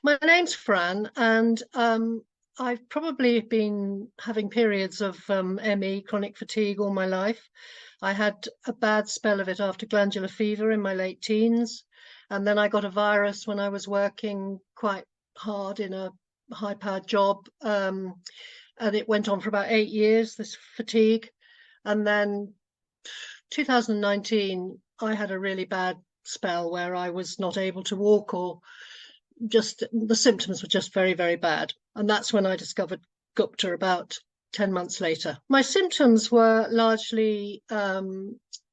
My name's Fran, and I've probably been having periods of ME, chronic fatigue, all my life. I had a bad spell of it after glandular fever in my late teens, and then I got a virus when I was working quite hard in a high-powered job, and it went on for about 8 years, this fatigue. And then 2019, I had a really bad spell where I was not able to walk or just the symptoms were just very, very bad. And that's when I discovered Gupta about 10 months later. My symptoms were largely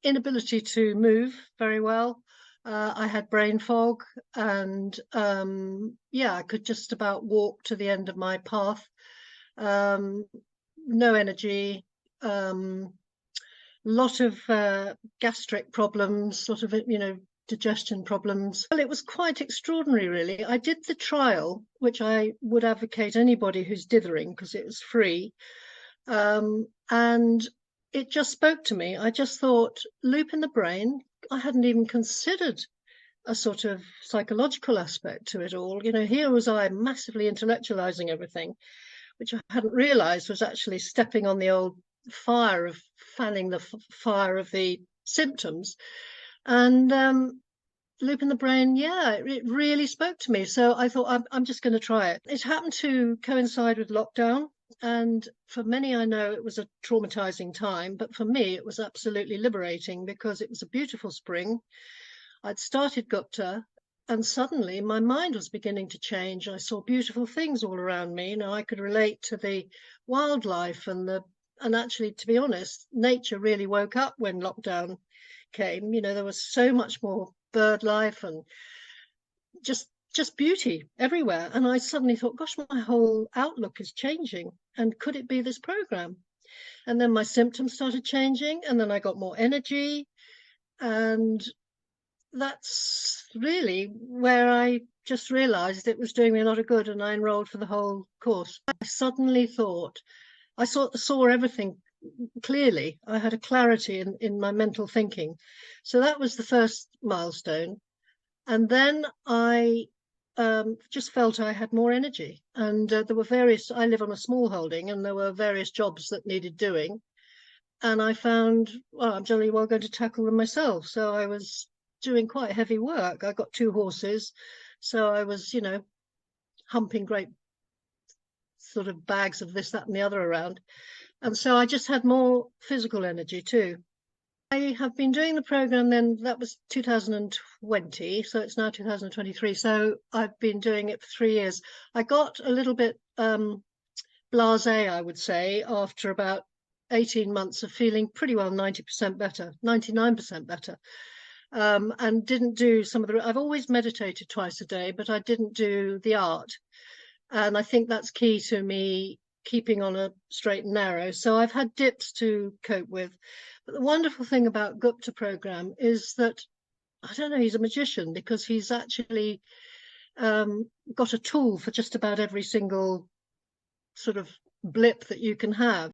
inability to move very well. I had brain fog and yeah, I could just about walk to the end of my path. No energy, lot of gastric problems, sort of, digestion problems. Well, it was quite extraordinary, really. I did the trial, which I would advocate anybody who's dithering because it was free. And it just spoke to me. I just thought, loop in the brain. I hadn't even considered a sort of psychological aspect to it all. Here was I massively intellectualizing everything, which I hadn't realized was actually stepping on the old fire of fanning the fire of the symptoms. And loop in the brain, yeah, it really spoke to me. So I thought, I'm just going to try it. It happened to coincide with lockdown. And for many, I know it was a traumatizing time, but for me, it was absolutely liberating because it was a beautiful spring. I'd started Gupta, and suddenly my mind was beginning to change. I saw beautiful things all around me. I could relate to the wildlife and actually, to be honest, nature really woke up when lockdown came. There was so much more bird life and just beauty everywhere. And I suddenly thought, gosh, my whole outlook is changing. And could it be this program? And then my symptoms started changing, and then I got more energy. And that's really where I just realized it was doing me a lot of good, and I enrolled for the whole course. I suddenly thought I saw everything clearly. I had a clarity in my mental thinking. So that was the first milestone. And then I just felt I had more energy. And there were I live on a small holding, and there were various jobs that needed doing. And I found, well, I'm jolly well going to tackle them myself. So I was doing quite heavy work. I got 2 horses. So I was, humping great sort of bags of this, that, and the other around. And so I just had more physical energy too. I have been doing the program then, that was 2020, so it's now 2023. So I've been doing it for 3 years. I got a little bit blasé, I would say, after about 18 months of feeling pretty well 90% better, 99% better. And didn't do I've always meditated twice a day, but I didn't do the art. And I think that's key to me keeping on a straight and narrow. So I've had dips to cope with. But the wonderful thing about Gupta Program is that, I don't know, he's a magician because he's actually got a tool for just about every single sort of blip that you can have.